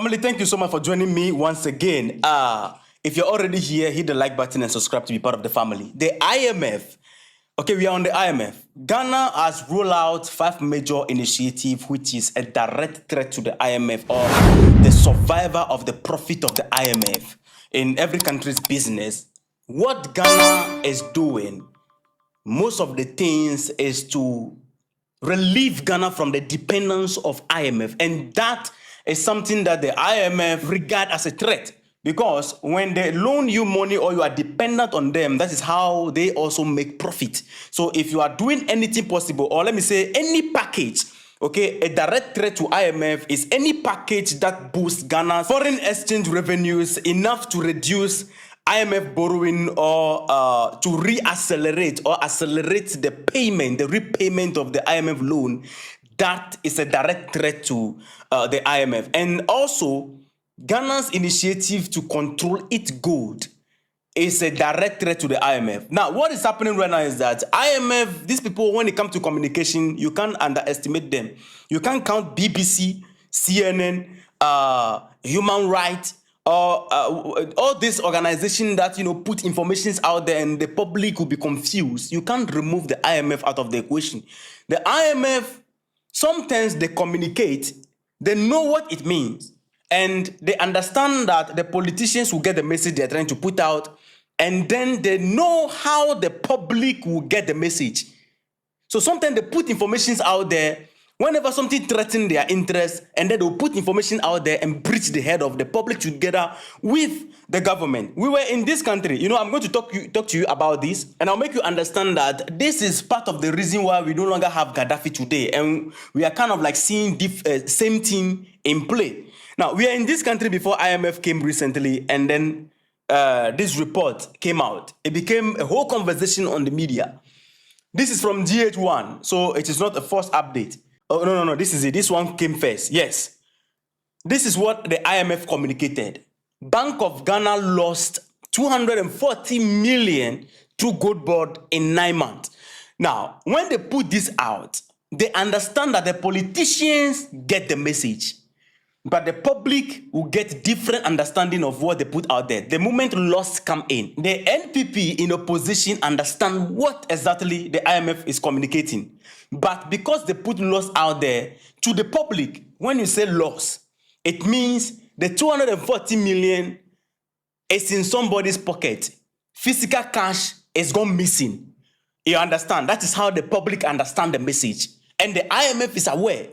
Family, thank you so much for joining me once again. If you're already here, hit the like button and subscribe to be part of the family. The IMF. Okay, we are on the IMF. Ghana has rolled out 5 major initiatives, which is a direct threat to the IMF or the survivor of the profit of the IMF in every country's business. What Ghana is doing, most of the things is to relieve Ghana from the dependence of IMF. And that is something that the IMF regard as a threat. Because when they loan you money or you are dependent on them, that is how they also make profit. So if you are doing anything possible, or let me say any package, okay, a direct threat to IMF is any package that boosts Ghana's foreign exchange revenues enough to reduce IMF borrowing or to reaccelerate or accelerate the payment, the repayment of the IMF loan. That is a direct threat to the IMF. And also, Ghana's initiative to control its gold is a direct threat to the IMF. Now, what is happening right now is that IMF, these people, when it comes to communication, you can't underestimate them. You can't count BBC, CNN, Human Rights, or all these organizations that put informations out there and the public will be confused. You can't remove the IMF out of the equation. The IMF, sometimes they communicate, they know what it means, and they understand that the politicians will get the message they're trying to put out, and then they know how the public will get the message. So sometimes they put informations out there whenever something threatens their interest, and then they'll put information out there and breach the head of the public together with the government. We were in this country. I'm going to talk to you about this, and I'll make you understand that this is part of the reason why we no longer have Gaddafi today, and we are kind of like seeing same thing in play. Now, we are in this country before IMF came recently, and then this report came out. It became a whole conversation on the media. This is from GH1, so it is not a first update. Oh, no, this is it. This one came first. Yes. This is what the IMF communicated. Bank of Ghana lost 240 million through gold board in 9 months. Now, when they put this out, they understand that the politicians get the message, but the public will get different understanding of what they put out there. The moment loss come in, the NPP in opposition understand what exactly the IMF is communicating. But because they put loss out there to the public, when you say loss, it means the 240 million is in somebody's pocket. Physical cash is gone missing. You understand? That is how the public understand the message. And the IMF is aware.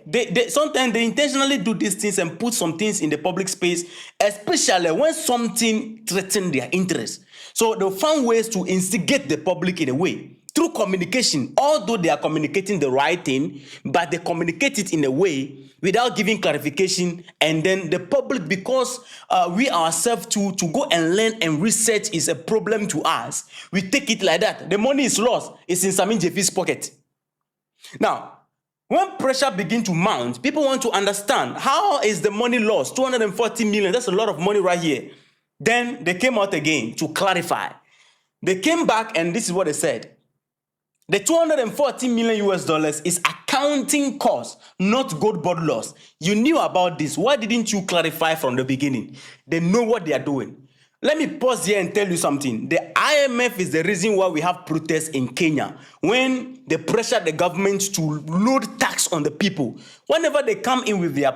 Sometimes they intentionally do these things and put some things in the public space, especially when something threatens their interest. So they'll find ways to instigate the public in a way through communication, although they are communicating the right thing, but they communicate it in a way without giving clarification. And then the public, because we ourselves to go and learn and research is a problem to us, we take it like that. The money is lost. It's in Samin Jefi's pocket. Now, when pressure begins to mount, people want to understand, how is the money lost? 240 million, that's a lot of money right here. Then they came out again to clarify. They came back and this is what they said. The 240 million US dollars is accounting cost, not gold board loss. You knew about this. Why didn't you clarify from the beginning? They know what they are doing. Let me pause here and tell you something. The IMF is the reason why we have protests in Kenya. When they pressure the government to load tax on the people, whenever they come in with their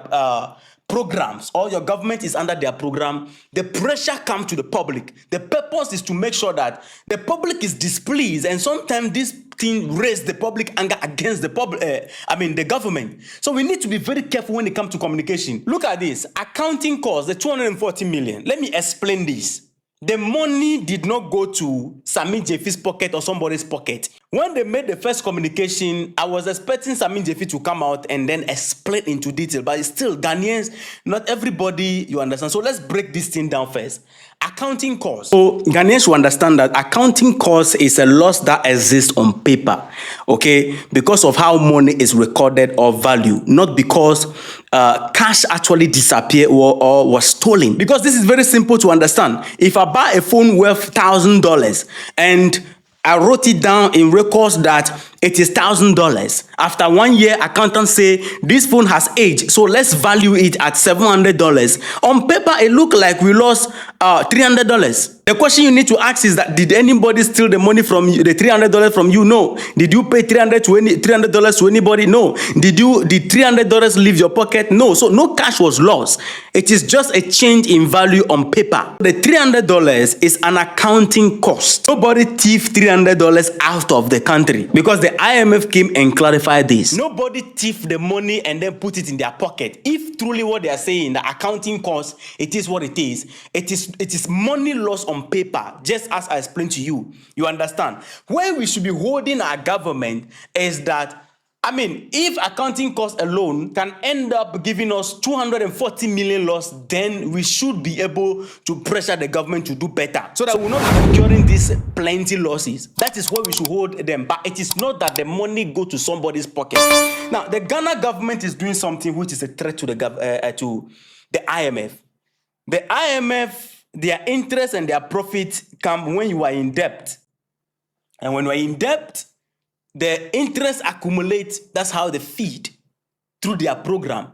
programs or your government is under their program, the pressure comes to the public. The purpose is to make sure that the public is displeased, and sometimes this thing raises the public anger against the the government. So we need to be very careful when it comes to communication. Look at this. Accounting costs, the 240 million. Let me explain this. The money did not go to Samin Jefi's pocket or somebody's pocket. When they made the first communication, I was expecting Samin Jefi to come out and then explain into detail. But still, Ghanaians, not everybody, you understand. So let's break this thing down first. Accounting costs. So Ghanaians will understand that accounting costs is a loss that exists on paper, okay, because of how money is recorded or value, not because cash actually disappeared or was stolen. Because this is very simple to understand. If I buy a phone worth $1,000 and I wrote it down in records that it is $1,000. After 1 year, accountants say this phone has aged, so let's value it at $700. On paper, it looked like we lost $300. The question you need to ask is that did anybody steal the money from you, the $300 from you? No. Did you pay $300 to anybody? No. Did $300 leave your pocket? No. So no cash was lost. It is just a change in value on paper. The $300 is an accounting cost. Nobody thieved $300 out of the country because the IMF came and clarified this. Nobody thieved the money and then put it in their pocket. If truly what they are saying, the accounting cost, it is what it is. It is money lost on paper, just as I explained to you. You understand? Where we should be holding our government is that, I mean, if accounting costs alone can end up giving us 240 million loss, then we should be able to pressure the government to do better so that we're not incurring these plenty losses. That is where we should hold them. But it is not that the money go to somebody's pocket. Now, the Ghana government is doing something which is a threat to the IMF. The IMF, their interest and their profit come when you are in debt. And when you are in debt, the interest accumulates. That's how they feed through their program.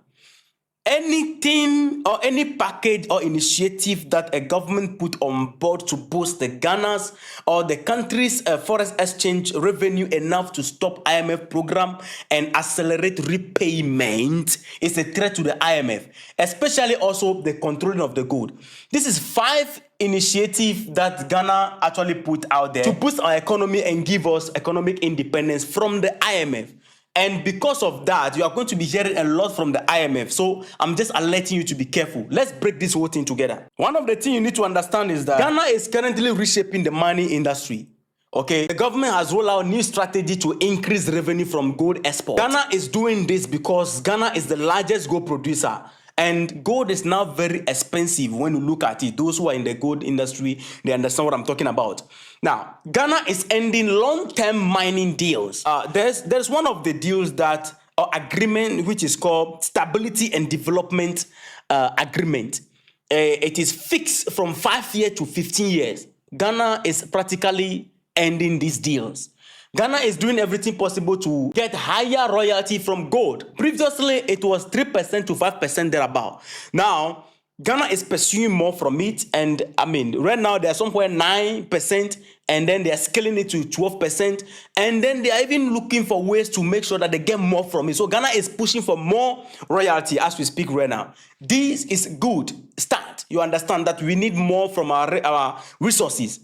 Anything or any package or initiative that a government put on board to boost the Ghana's or the country's foreign exchange revenue enough to stop IMF program and accelerate repayment is a threat to the IMF, especially also the controlling of the gold. This is 5 initiatives that Ghana actually put out there to boost our economy and give us economic independence from the IMF. And because of that, you are going to be hearing a lot from the IMF. So I'm just alerting you to be careful. Let's break this whole thing together. One of the things you need to understand is that Ghana is currently reshaping the money industry. Okay, the government has rolled out a new strategy to increase revenue from gold export. Ghana is doing this because Ghana is the largest gold producer. And gold is now very expensive when you look at it. Those who are in the gold industry, they understand what I'm talking about. Now, Ghana is ending long-term mining deals. There's one of the deals that, or agreement, which is called Stability and Development Agreement. It is fixed from 5 years to 15 years. Ghana is practically ending these deals. Ghana is doing everything possible to get higher royalty from gold. Previously, it was 3% to 5% thereabout. Now, Ghana is pursuing more from it. And I mean, right now, they're somewhere 9%, and then they're scaling it to 12%. And then they are even looking for ways to make sure that they get more from it. So Ghana is pushing for more royalty as we speak right now. This is good start. You understand that we need more from our resources.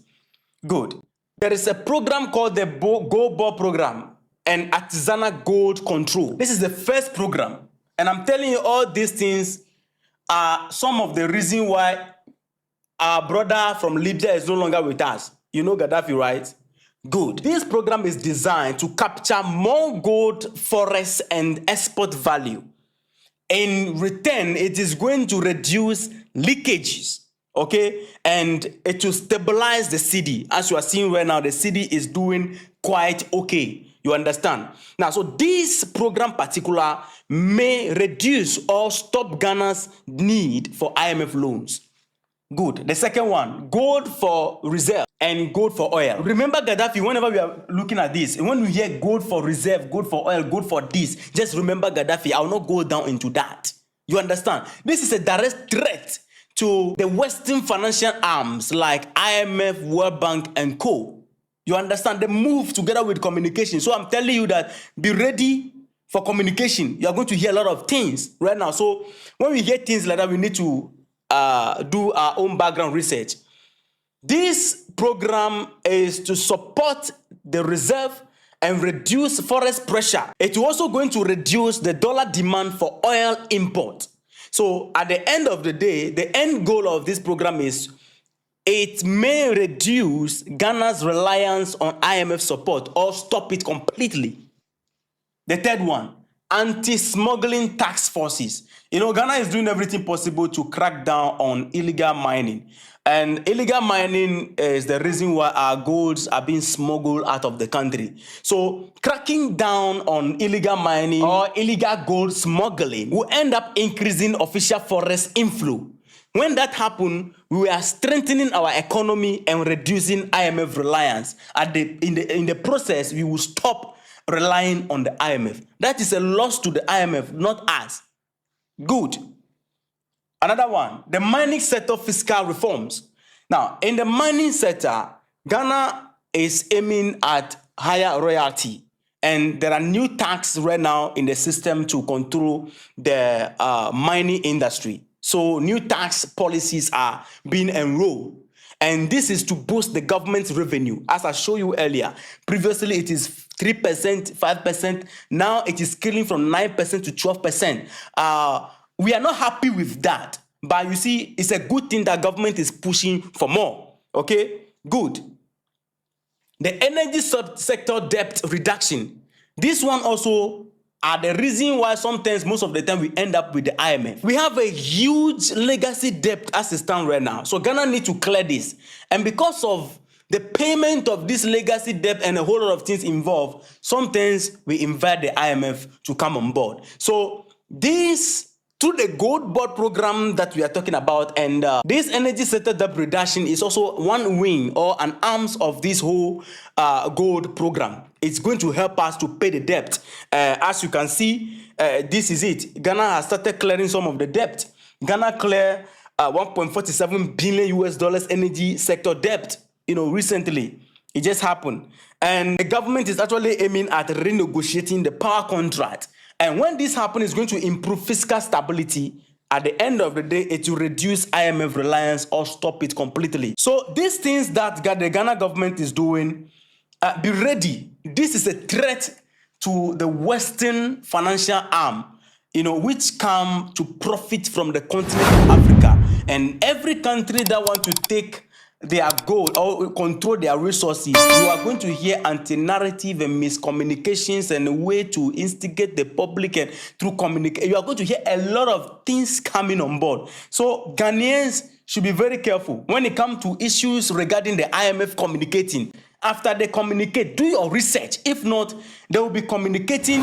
Good. There is a program called the Gold Bar Program and Artisanal Gold Control. This is the first program. And I'm telling you, all these things are some of the reasons why our brother from Libya is no longer with us. You know Gaddafi, right? Good. This program is designed to capture more gold, forests, and export value. In return, it is going to reduce leakages. Okay, and it will stabilize the Cedi. As you are seeing right now, the Cedi is doing quite okay. You understand? Now, so this program particular may reduce or stop Ghana's need for IMF loans. Good. The second one, gold for reserve and gold for oil. Remember Gaddafi, whenever we are looking at this, when we hear gold for reserve, gold for oil, gold for this, just remember Gaddafi. I will not go down into that. You understand? This is a direct threat to the Western financial arms like IMF, World Bank, and co. You understand? They move together with communication. So I'm telling you that be ready for communication. You are going to hear a lot of things right now. So when we hear things like that, we need to do our own background research. This program is to support the reserve and reduce forest pressure. It's also going to reduce the dollar demand for oil import. So at the end of the day, the end goal of this program is it may reduce Ghana's reliance on IMF support or stop it completely. The third one, anti-smuggling task forces. You know, Ghana is doing everything possible to crack down on illegal mining. And illegal mining is the reason why our golds are being smuggled out of the country. So cracking down on illegal mining or illegal gold smuggling will end up increasing official forest inflow. When that happened, we were strengthening our economy and reducing IMF reliance. In the process, we will stop relying on the IMF. That is a loss to the IMF, not us. Good. Another one, the mining sector fiscal reforms. Now, in the mining sector, Ghana is aiming at higher royalty. And there are new taxes right now in the system to control the mining industry. So new tax policies are being enrolled. And this is to boost the government's revenue. As I showed you earlier, previously it is 3%, 5%. Now it is scaling from 9% to 12%. We are not happy with that. But you see, it's a good thing that government is pushing for more. Okay, good. The energy sector debt reduction. This one also are the reason why sometimes, most of the time, we end up with the IMF. We have a huge legacy debt as it stands right now. So Ghana needs to clear this. And because of the payment of this legacy debt and a whole lot of things involved, sometimes we invite the IMF to come on board. So this, through the gold board program that we are talking about, and this energy sector debt reduction is also one wing or an arms of this whole gold program. It's going to help us to pay the debt. As you can see, this is it. Ghana has started clearing some of the debt. Ghana cleared 1.47 billion US dollars energy sector debt, recently. It just happened. And the government is actually aiming at renegotiating the power contract. And when this happens, it's going to improve fiscal stability. At the end of the day, it will reduce IMF reliance or stop it completely. So these things that the Ghana government is doing, be ready. This is a threat to the Western financial arm, which come to profit from the continent of Africa. And every country that want to take their gold or control their resources, you are going to hear anti-narrative and miscommunications and a way to instigate the public and through communication. You are going to hear a lot of things coming on board. So Ghanaians should be very careful when it comes to issues regarding the IMF communicating. After they communicate, do your research. If not, they will be communicating